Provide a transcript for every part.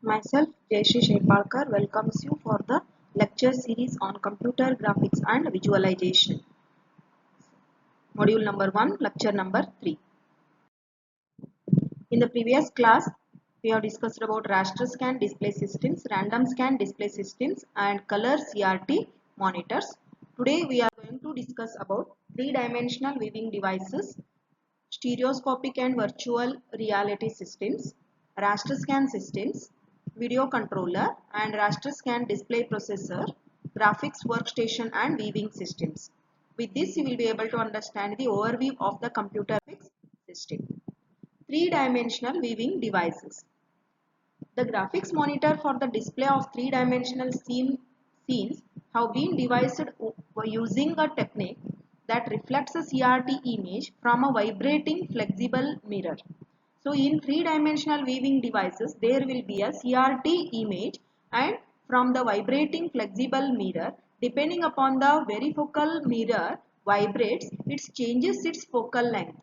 Myself, Jayashree Shepalkar, welcomes you for the lecture series on computer graphics and visualization. Module number 1, lecture number 3. In the previous class, we have discussed about raster scan display systems, random scan display systems, and color CRT monitors. Today, we are going to discuss about three-dimensional viewing devices, stereoscopic and virtual reality systems, raster scan systems, video controller, and raster scan display processor, graphics workstation, and viewing systems. With this, you will be able to understand the overview of the computer graphics system. Three-dimensional viewing devices. The graphics monitor for the display of three-dimensional scenes have been devised using a technique that reflects a CRT image from a vibrating flexible mirror. So in three-dimensional viewing devices, there will be a CRT image, and from the vibrating flexible mirror, depending upon the varifocal mirror vibrates, it changes its focal length,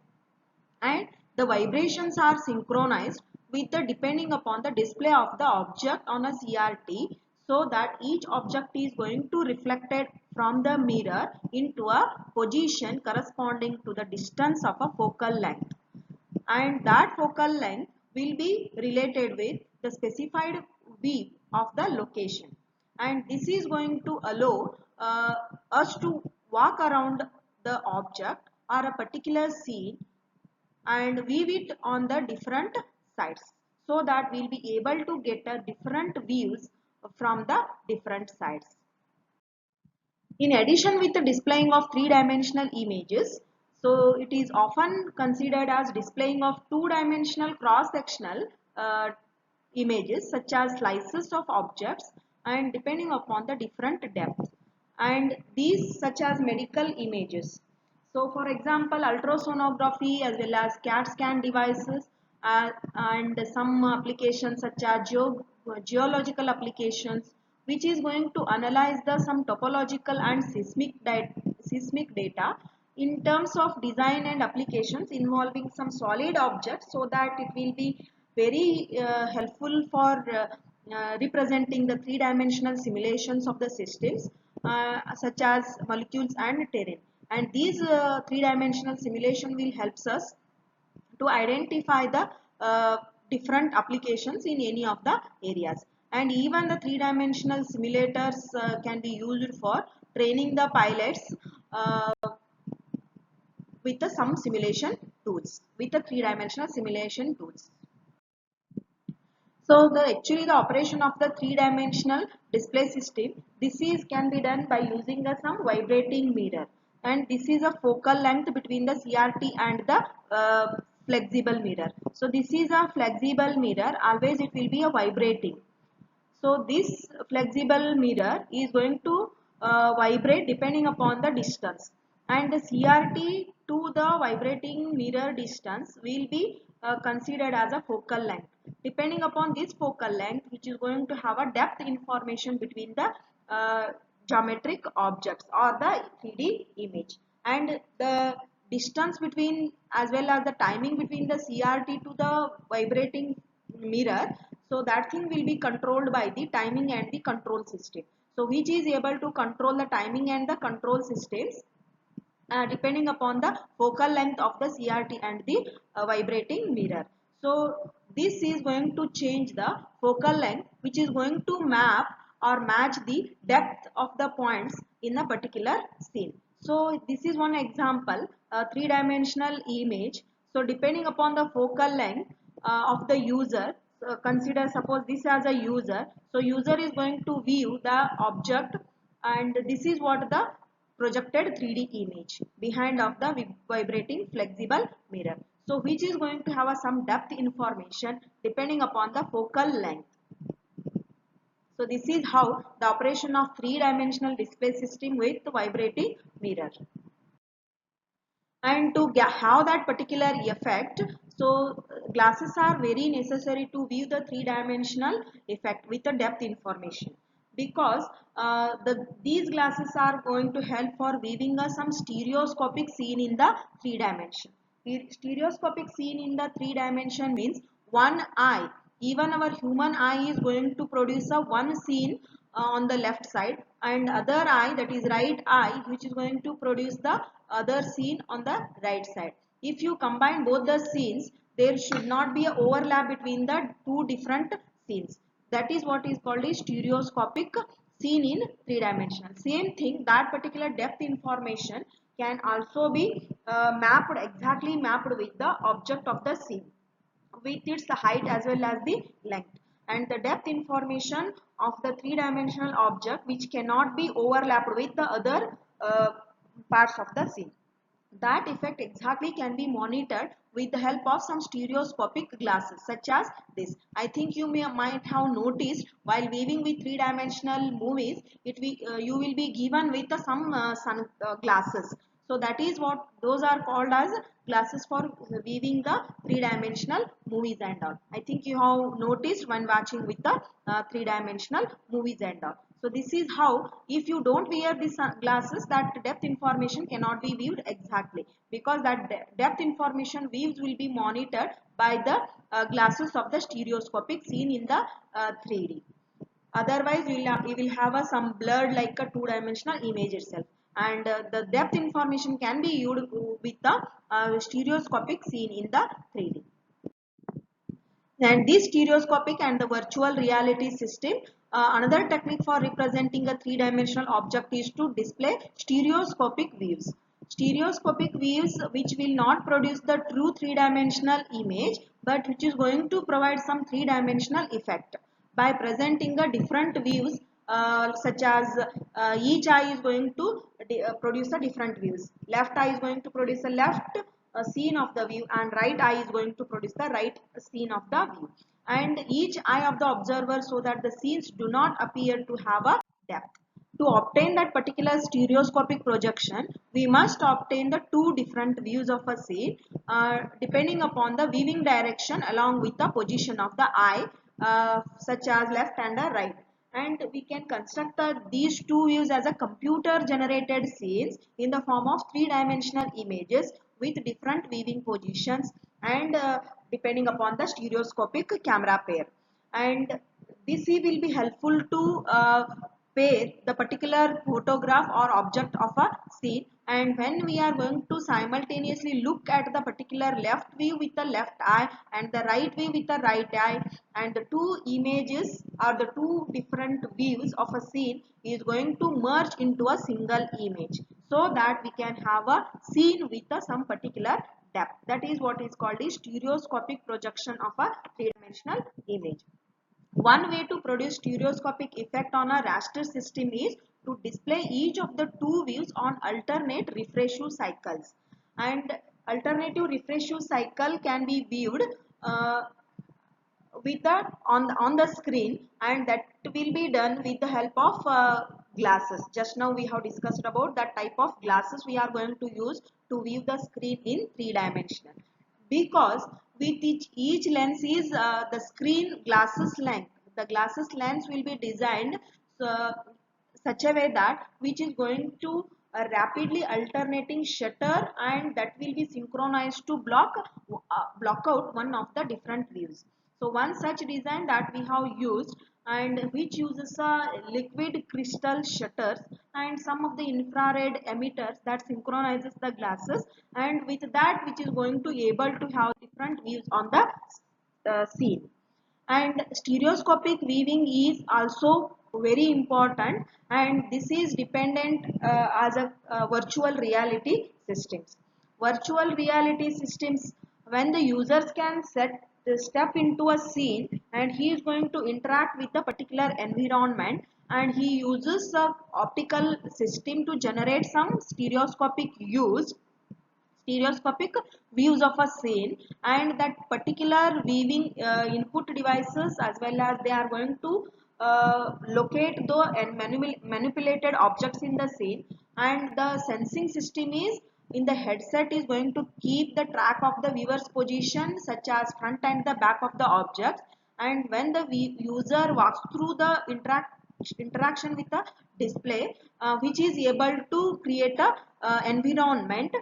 and the vibrations are synchronized with the depending upon the display of the object on a CRT, so that each object is going to reflected from the mirror into a position corresponding to the distance of a focal length, and that focal length will be related with the specified view of the location, and this is going to allow us to walk around the object or a particular scene and view it on the different sides, so that we'll be able to get a different views from the different sides. In addition with the displaying of three-dimensional images, so it is often considered as displaying of two-dimensional cross-sectional images such as slices of objects and depending upon the different depths, and these such as medical images. So for example, ultrasonography as well as CAT scan devices and some applications such as geological applications, which is going to analyze the some topological and seismic data in terms of design and applications involving some solid objects, so that it will be very helpful for representing the three-dimensional simulations of the systems such as molecules and terrain, and these three-dimensional simulation will helps us to identify the different applications in any of the areas. And even the three-dimensional simulators can be used for training the pilots with some simulation tools, with the three-dimensional simulation tools. So actually the operation of the three-dimensional display system, this is can be done by using some vibrating mirror, and this is a focal length between the CRT and the flexible mirror. So this is a flexible mirror, always it will be a vibrating. So this flexible mirror is going to vibrate depending upon the distance, and the CRT to the vibrating mirror distance will be considered as a focal length. Depending upon this focal length, which is going to have a depth information between the geometric objects or the 3D image, and the distance between as well as the timing between the CRT to the vibrating mirror, so that thing will be controlled by the timing and the control system. So which is able to control the timing and the control systems depending upon the focal length of the CRT and the vibrating mirror. So this is going to change the focal length, which is going to map or match the depth of the points in a particular scene. So this is one example, a three-dimensional image. So depending upon the focal length of the user, consider suppose this as a user. So user is going to view the object, and this is what the projected 3D image behind of the vibrating flexible mirror. So which is going to have some depth information depending upon the focal length. So this is how the operation of three-dimensional display system with vibrating mirror. And to have that particular effect, so glasses are very necessary to view the three-dimensional effect with the depth information, because these glasses are going to help for viewing some stereoscopic scene in the three dimension. Stereoscopic scene in the three dimension means one eye Even our human eye is going to produce a one scene on the left side, and other eye, that is right eye, which is going to produce the other scene on the right side. If you combine both the scenes, there should not be an overlap between the two different scenes. That is what is called a stereoscopic scene in three-dimensional. Same thing, that particular depth information can also be exactly mapped with the object of the scene, with its height as well as the length, and the depth information of the three-dimensional object which cannot be overlapped with the other parts of the scene. That effect exactly can be monitored with the help of some stereoscopic glasses such as this. I think you might have noticed while viewing with three-dimensional movies, you will be given with some sun glasses. So that is what those are called as glasses for viewing the three-dimensional movies and all. I think you have noticed when watching with the three-dimensional movies and all. So this is how, if you don't wear these glasses, that depth information cannot be viewed exactly, because that depth information views will be monitored by the glasses of the stereoscopic scene in the 3D. Otherwise, you will have some blurred like a two-dimensional image itself, and the depth information can be viewed with the stereoscopic scene in the 3D. And this stereoscopic and the virtual reality system, another technique for representing a three-dimensional object is to display stereoscopic views. Stereoscopic views which will not produce the true three-dimensional image, but which is going to provide some three-dimensional effect by presenting the different views, such as each eye is going to produce a different views. Left eye is going to produce a left scene of the view, and right eye is going to produce the right scene of the view, and each eye of the observer, so that the scenes do not appear to have a depth. To obtain that particular stereoscopic projection, we must obtain the two different views of a scene depending upon the viewing direction along with the position of the eye, such as left and right. And we can construct these two views as a computer generated scenes in the form of three-dimensional images with different viewing positions, and depending upon the stereoscopic camera pair. And this will be helpful to pair the particular photograph or object of a scene, and when we are going to simultaneously look at the particular left view with the left eye and the right view with the right eye, and the two images or the two different views of a scene is going to merge into a single image, so that we can have a scene with some particular depth. That is what is called a stereoscopic projection of a three-dimensional image. One way to produce stereoscopic effect on a raster system is to display each of the two views on alternate refresh cycles. And alternative refresh cycle can be viewed with the on the screen, and that will be done with the help of glasses. Just now we have discussed about that type of glasses we are going to use to view the screen in three-dimensional, because with each lens is the screen glasses length. The glasses lens will be designed such a way that which is going to rapidly alternating shutter, and that will be synchronized to block out one of the different views. So one such design that we have used, and which uses liquid crystal shutters and some of the infrared emitters that synchronizes the glasses, and with that which is going to able to have different views on the scene. And stereoscopic viewing is also very important, and this is dependent as a virtual reality systems. Virtual reality systems, when the users can step into a scene and he is going to interact with a particular environment, and he uses a optical system to generate some stereoscopic views of a scene, and that particular viewing input devices, as well as they are going to locate the and manipulated objects in the scene, and the sensing system is in the headset is going to keep the track of the viewer's position, such as front and the back of the objects, and when the user walks through the interaction with the display, which is able to create a environment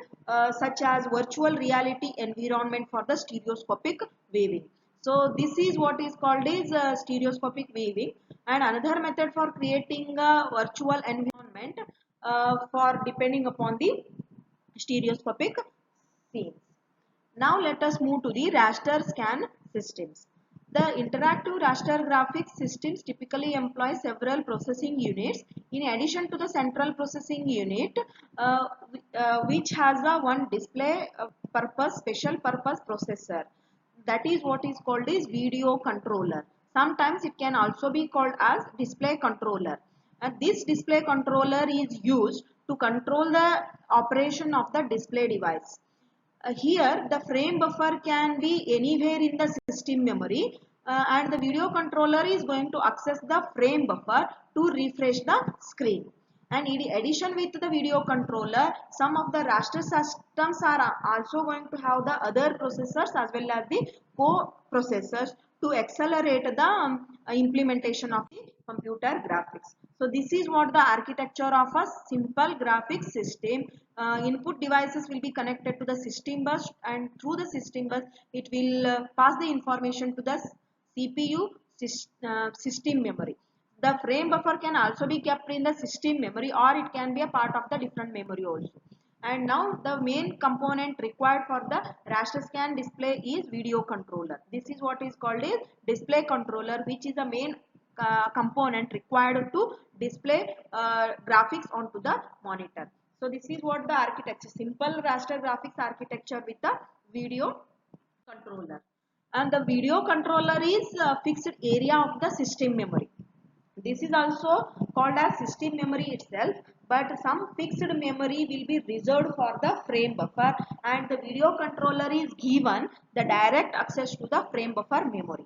such as virtual reality environment for the stereoscopic viewing. So this is what is called is stereoscopic viewing, and another method for creating a virtual environment for depending upon the stereoscopic scenes. Now let us move to the raster scan systems. The interactive raster graphics systems typically employ several processing units in addition to the central processing unit, which has a one display purpose special purpose processor. That is what is called is video controller. Sometimes it can also be called as display controller. And this display controller is used to control the operation of the display device. Here the frame buffer can be anywhere in the system memory, and the video controller is going to access the frame buffer to refresh the screen. And in addition with the video controller, some of the raster systems are also going to have the other processors as well as the co-processors to accelerate the implementation of the computer graphics. So this is what the architecture of a simple graphics system. Input devices will be connected to the system bus, and through the system bus it will pass the information to the CPU system memory. The frame buffer can also be kept in the system memory, or it can be a part of the different memory also. And now the main component required for the raster scan display is video controller. This is what is called a display controller, which is the main component required to display graphics onto the monitor. So this is what the architecture, simple raster graphics architecture with the video controller. And the video controller is a fixed area of the system memory. This is also called as system memory itself, but some fixed memory will be reserved for the frame buffer, and the video controller is given the direct access to the frame buffer memory.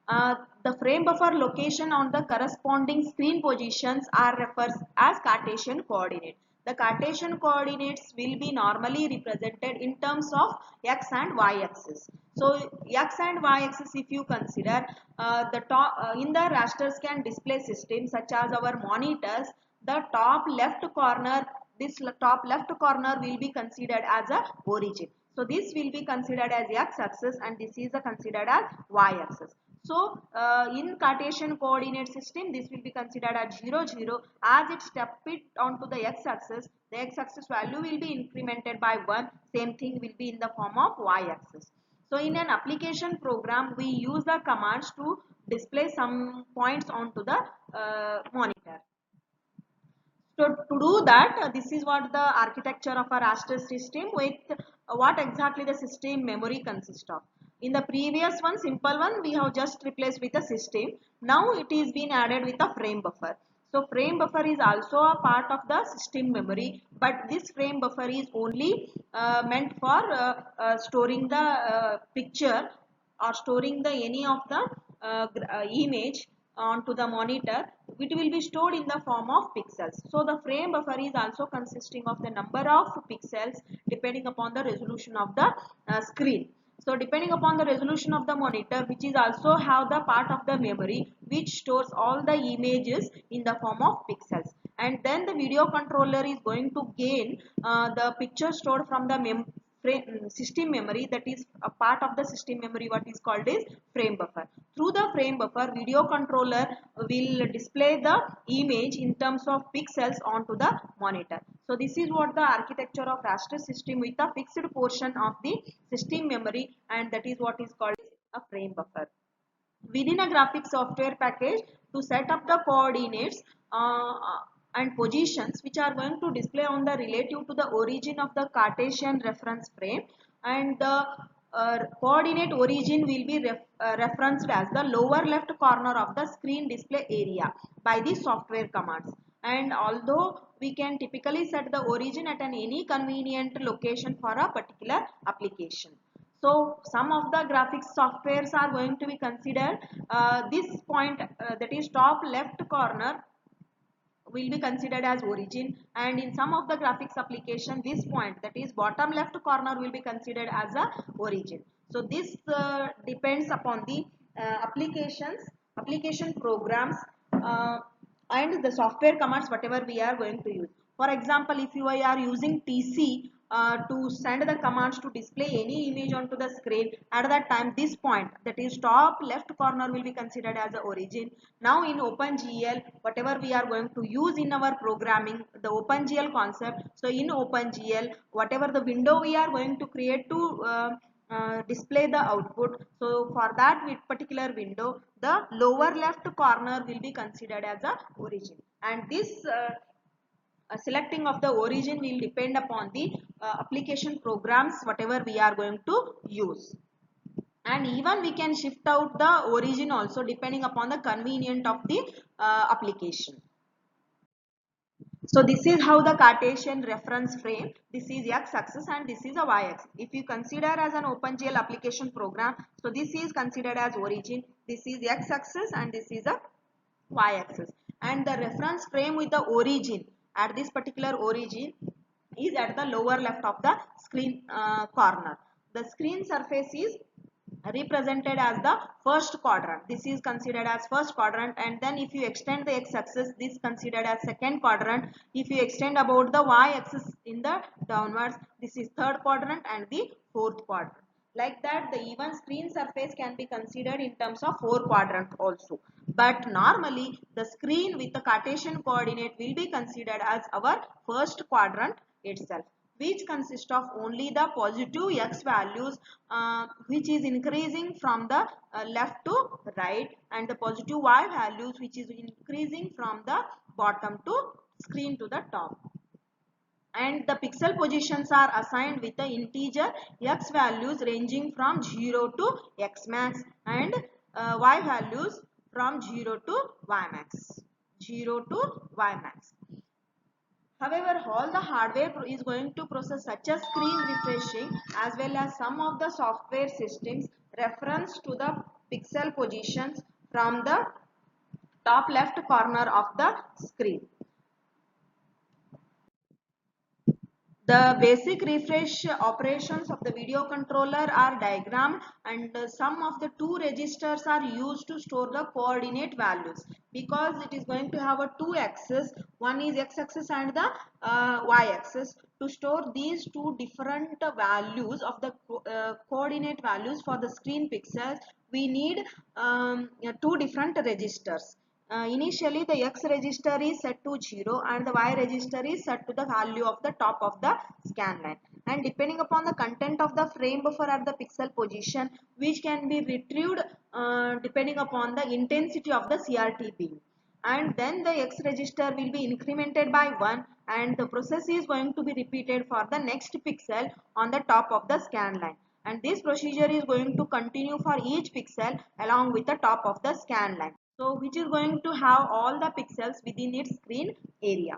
The frame buffer location on the corresponding screen positions are referred as Cartesian coordinates. The Cartesian coordinates will be normally represented in terms of x and y axis. So x and y axis, if you consider the top in the raster scan display system such as our monitors, the top left corner, this top left corner will be considered as a origin. So this will be considered as x axis, and this is considered as y axis. So in Cartesian coordinate system, this will be considered as 0, 0. As it step it onto the x-axis, the x-axis value will be incremented by 1. Same thing will be in the form of y-axis. So in an application program, we use the commands to display some points onto the monitor. So to do that, this is what the architecture of a raster system with what exactly the system memory consists of. In the previous one, simple one, we have just replaced with the system. Now it is been added with a frame buffer. So frame buffer is also a part of the system memory, but this frame buffer is only meant for storing the picture or storing the any of the image onto the monitor. It will be stored in the form of pixels. So the frame buffer is also consisting of the number of pixels depending upon the resolution of the screen. So depending upon the resolution of the monitor, which is also have the part of the memory which stores all the images in the form of pixels, and then the video controller is going to gain the picture stored from the system memory, that is a part of the system memory what is called is frame buffer. Through the frame buffer, video controller will display the image in terms of pixels onto the monitor. So this is what the architecture of raster system with a fixed portion of the system memory, and that is what is called a frame buffer. Within a graphics software package, to set up the coordinates and positions which are going to display on the relative to the origin of the Cartesian reference frame, and the coordinate origin will be referenced as the lower left corner of the screen display area by the software commands. And although we can typically set the origin at any convenient location for a particular application. So some of the graphics softwares are going to be considered this point, that is top left corner will be considered as origin, and in some of the graphics application this point, that is bottom left corner, will be considered as a origin. So this depends upon the application programs and the software commands whatever we are going to use. For example, if you are using TC to send the commands to display any image onto the screen. At that time, this point, that is top left corner, will be considered as the origin. Now in OpenGL, whatever we are going to use in our programming, the OpenGL concept. So in OpenGL, whatever the window we are going to create to display the output, so for that with particular window, the lower left corner will be considered as a origin, and this selecting of the origin will depend upon the application programs whatever we are going to use. And even we can shift out the origin also depending upon the convenience of the application. So this is how the Cartesian reference frame, this is x-axis and this is a y-axis. If you consider as an OpenGL application program, so this is considered as origin, this is x-axis and this is a y-axis. And the reference frame with the origin, at this particular origin, is at the lower left of the screen corner. The screen surface is represented as the first quadrant. This is considered as first quadrant, and then if you extend the x-axis, this is considered as second quadrant. If you extend about the y-axis in the downwards, this is third quadrant and the fourth quadrant. Like that, the even screen surface can be considered in terms of four quadrants also. But normally, the screen with the Cartesian coordinate will be considered as our first quadrant itself, which consists of only the positive x values which is increasing from the left to right, and the positive y values which is increasing from the bottom to screen to the top. And the pixel positions are assigned with the integer x values ranging from 0 to x max, and y values from 0 to y max. 0 to y max. However, all the hardware is going to process such a screen refreshing as well as some of the software systems reference to the pixel positions from the top left corner of the screen. The basic refresh operations of the video controller are diagrammed, and some of the two registers are used to store the coordinate values, because it is going to have a two axis, one is x-axis and the y-axis. To store these two different values of the coordinate values for the screen pixels, we need two different registers. Initially the x register is set to 0 and the y register is set to the value of the top of the scan line, and depending upon the content of the frame buffer at the pixel position, which can be retrieved depending upon the intensity of the CRT beam, and then the x register will be incremented by 1, and the process is going to be repeated for the next pixel on the top of the scan line, and this procedure is going to continue for each pixel along with the top of the scan line, so which is going to have all the pixels within its screen area.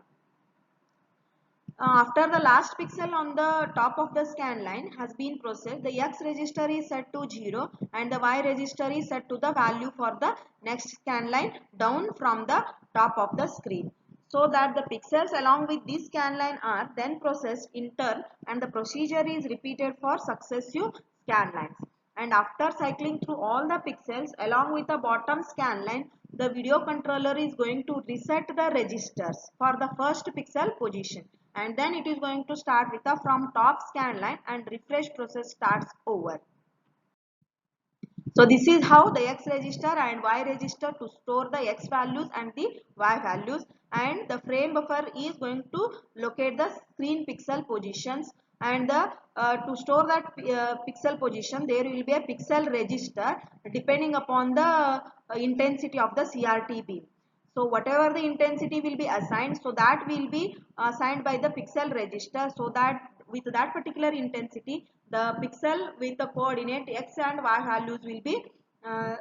After the last pixel on the top of the scan line has been processed, the x register is set to 0 and the y register is set to the value for the next scan line down from the top of the screen, so that the pixels along with this scan line are then processed in turn, and the procedure is repeated for successive scan lines. And after cycling through all the pixels along with the bottom scan line, the video controller is going to reset the registers for the first pixel position, and then it is going to start with the from top scan line and refresh process starts over. So this is how the x register and y register to store the x values and the y values, and the frame buffer is going to locate the screen pixel positions, and the to store that pixel position there will be a pixel register depending upon the intensity of the CRT beam. So whatever the intensity will be assigned, so that will be assigned by the pixel register, so that with that particular intensity the pixel with the coordinate x and y values will be uh,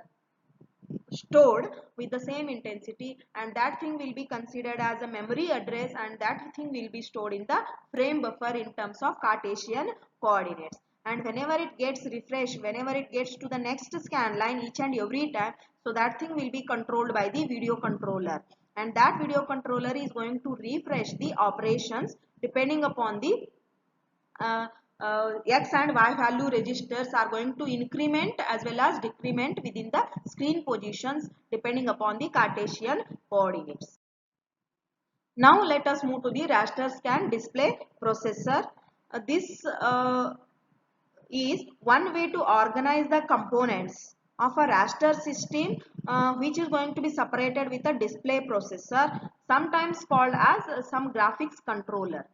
stored with the same intensity, and that thing will be considered as a memory address, and that thing will be stored in the frame buffer in terms of Cartesian coordinates. And whenever it gets refreshed, whenever it gets to the next scan line each and every time, so that thing will be controlled by the video controller, and that video controller is going to refresh the operations depending upon the uh, x and y value registers are going to increment as well as decrement within the screen positions depending upon the Cartesian coordinates. Now let us move to the raster scan display processor. This is one way to organize the components of a raster system, which is going to be separated with a display processor, sometimes called as some graphics controller.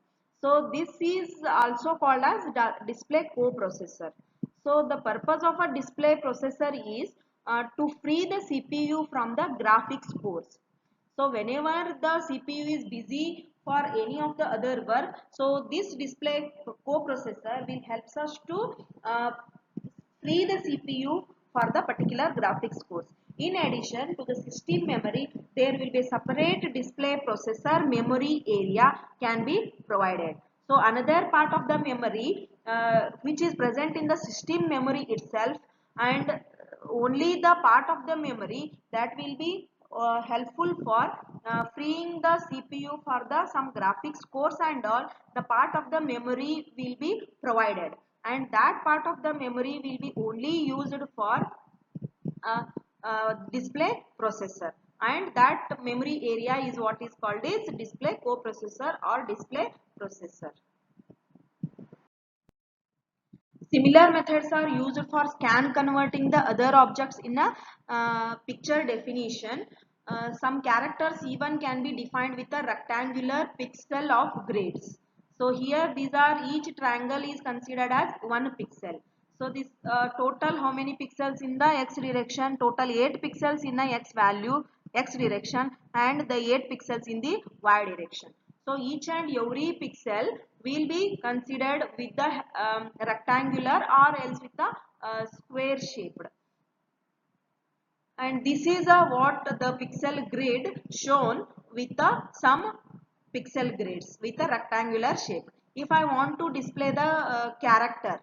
So this is also called as display coprocessor. So the purpose of a display processor is to free the CPU from the graphics cores. So whenever the CPU is busy for any of the other work, so this display coprocessor will helps us to free the CPU for the particular graphics cores. In addition to the system memory, there will be a separate display processor memory area can be provided. So another part of the memory which is present in the system memory itself, and only the part of the memory that will be helpful for freeing the CPU for the some graphics cores and all, the part of the memory will be provided, and that part of the memory will be only used for display processor, and that memory area is what is called as display coprocessor or display processor. Similar methods are used for scan converting the other objects in a picture definition. Some characters even can be defined with a rectangular pixel of grids. So here these are, each triangle is considered as 1 pixel. So this total how many pixels in the x direction? Total 8 pixels in the x value, x direction, and the 8 pixels in the y direction. So each and every pixel will be considered with the rectangular or else with the square shaped. And this is what the pixel grid shown with some pixel grids with a rectangular shape. If I want to display the character,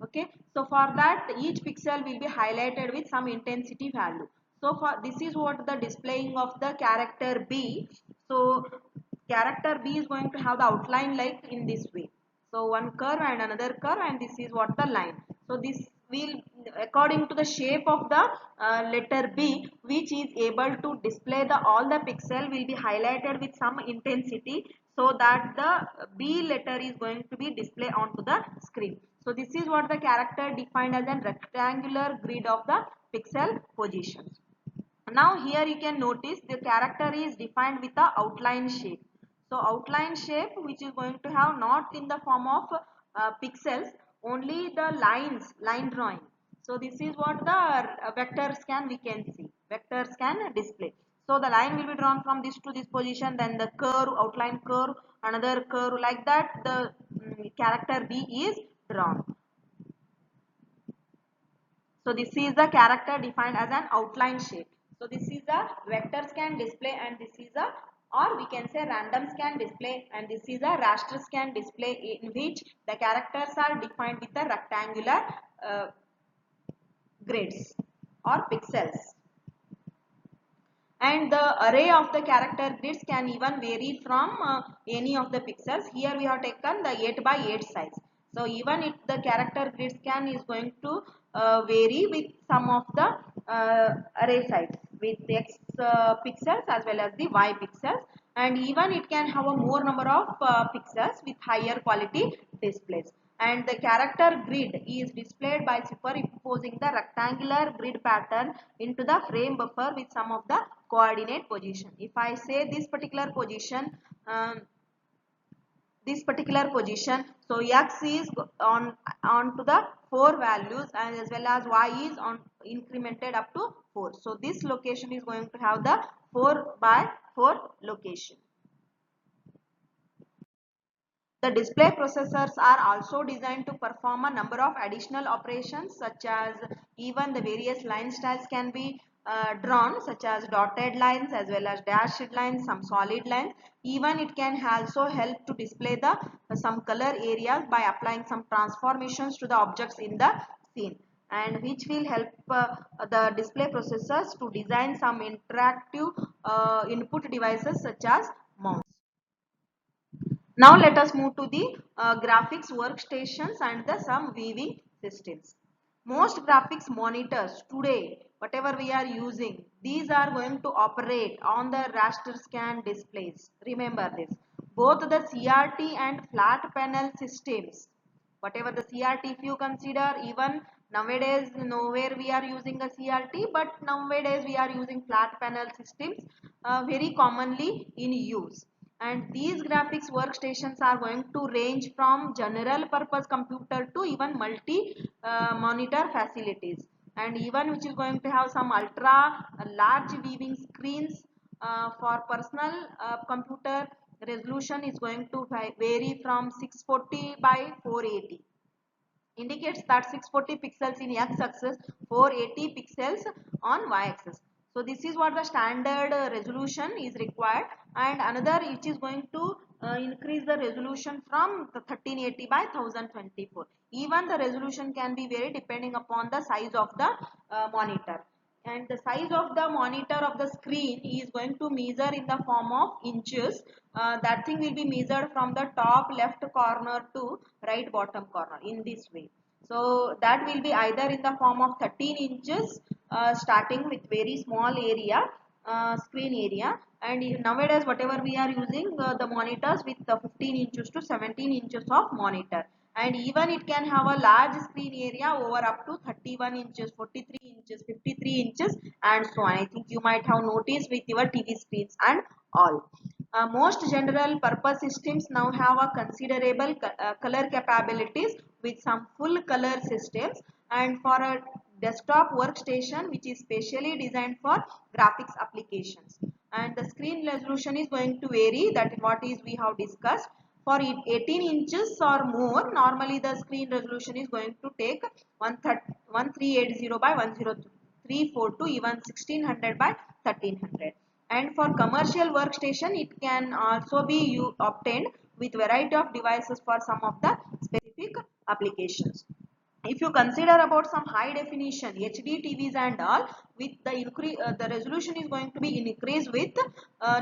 okay, so for that each pixel will be highlighted with some intensity value. So for this is what the displaying of the character B. So character B is going to have the outline like in this way. So one curve and another curve, and this is what the line. So this will, according to the shape of the letter B, which is able to display the all the pixel will be highlighted with some intensity, so that the B letter is going to be displayed onto the screen. So this is what the character defined as a rectangular grid of the pixel positions. Now here you can notice the character is defined with the outline shape. So outline shape which is going to have not in the form of pixels, only the lines, line drawing. So this is what the vector scan we can see. Vector scan display. So the line will be drawn from this to this position, then the curve, outline curve, another curve, like that the character B is drawn. So this is the character defined as an outline shape. So this is a vector scan display, and this is a, or we can say random scan display, and this is a raster scan display, in which the characters are defined with the rectangular grids or pixels. And the array of the character grids can even vary from any of the pixels. Here we have taken the 8 by 8 size. So even if the character grid scan is going to vary with some of the array size with x pixels as well as the y pixels, and even it can have a more number of pixels with higher quality displays. And the character grid is displayed by superimposing the rectangular grid pattern into the frame buffer with some of the coordinate position. If I say this particular position, so x is on to the 4 values, and as well as y is on incremented up to 4. So this location is going to have the 4 by 4 location. The display processors are also designed to perform a number of additional operations, such as even the various line styles can be drawn, such as dotted lines as well as dashed lines, some solid lines. Even it can also help to display the some color areas by applying some transformations to the objects in the scene, and which will help the display processors to design some interactive input devices such as mouse. Now let us move to the graphics workstations and the some viewing systems. Most graphics monitors today, whatever we are using, these are going to operate on the raster scan displays. Remember this. Both the CRT and flat panel systems Whatever the CRT, if you consider, even nowadays nowhere we are using a CRT, but nowadays we are using flat panel systems very commonly in use. And these graphics workstations are going to range from general purpose computer to even multi monitor facilities, and even which is going to have some ultra large viewing screens. For personal computer, resolution is going to vary from 640 by 480, indicates that 640 pixels in x-axis, 480 pixels on y-axis. So this is what the standard resolution is required, and another which is going to increase the resolution from the 1380 by 1024. Even the resolution can be varied depending upon the size of the monitor, and the size of the monitor of the screen is going to measure in the form of inches. That thing will be measured from the top left corner to right bottom corner in this way. So that will be either in the form of 13 inches starting with very small area, screen area, and nowadays whatever we are using the monitors with 15 inches to 17 inches of monitor, and even it can have a large screen area over up to 31 inches, 43 inches, 53 inches, and so on. I think you might have noticed with your TV screens and all. Most general purpose systems now have a considerable color capabilities with some full color systems, and for a desktop workstation which is specially designed for graphics applications, and the screen resolution is going to vary, that what is we have discussed. For 18 inches or more, normally the screen resolution is going to take 1380 by 1034 to even 1600 by 1300. And for commercial workstation, it can also be obtained with variety of devices for some of the specific applications. If you consider about some high definition HD TVs and all, with the increase, the resolution is going to be increased with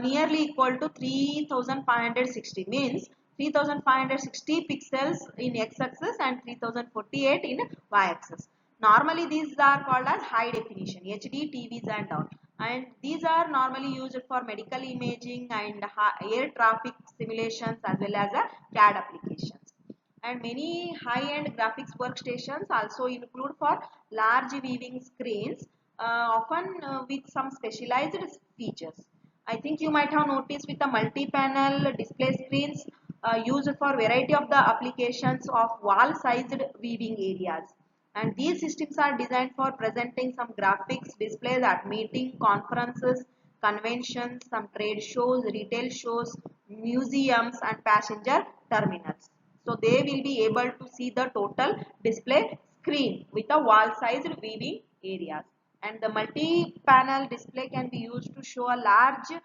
nearly equal to 3560, means 3560 pixels in x-axis and 3048 in y-axis. Normally these are called as high definition HD TVs and all, and these are normally used for medical imaging and air traffic simulations as well as CAD applications. And many high-end graphics workstations also include for large viewing screens, often with some specialized features. I think you might have noticed with the multi-panel display screens used for variety of the applications of wall-sized viewing areas. And these systems are designed for presenting some graphics displays at meeting, conferences, conventions, some trade shows, retail shows, museums, and passenger terminals. So they will be able to see the total display screen with a wall-sized viewing areas. And the multi-panel display can be used to show a large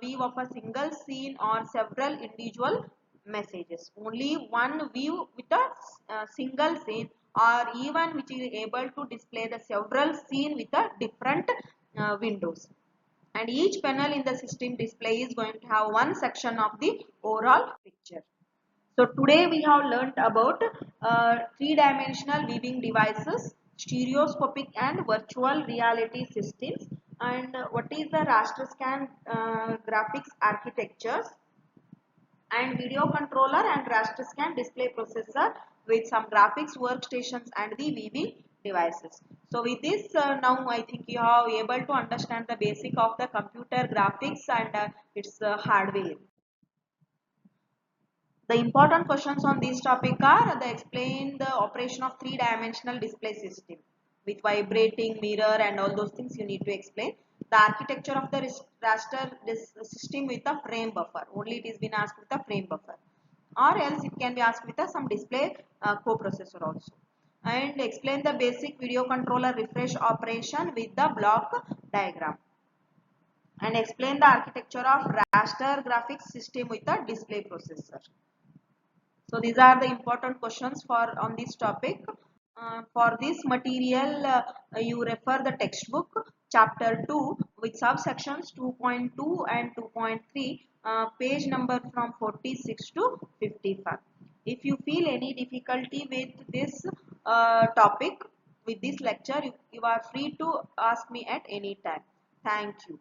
view of a single scene or several individual messages. Only one view with a single scene, or even which is able to display the several scene with a different windows. And each panel in the system display is going to have one section of the overall picture. So today we have learnt about three-dimensional viewing devices, stereoscopic and virtual reality systems, and what is the raster scan graphics architectures, and video controller and raster scan display processor with some graphics workstations and the viewing devices. So with this now I think you are able to understand the basic of the computer graphics and its hardware. The important questions on this topic are: they explain the operation of three-dimensional display system with vibrating mirror and all those things you need to explain. The architecture of the raster system with a frame buffer. Only it is been asked with a frame buffer, or else it can be asked with a some display coprocessor also. And explain the basic video controller refresh operation with the block diagram. And explain the architecture of raster graphics system with a display processor. So these are the important questions for on this topic. For this material, you refer the textbook chapter 2 with subsections 2.2 and 2.3, page number from 46 to 55. If you feel any difficulty with this topic, with this lecture, you are free to ask me at any time. Thank you.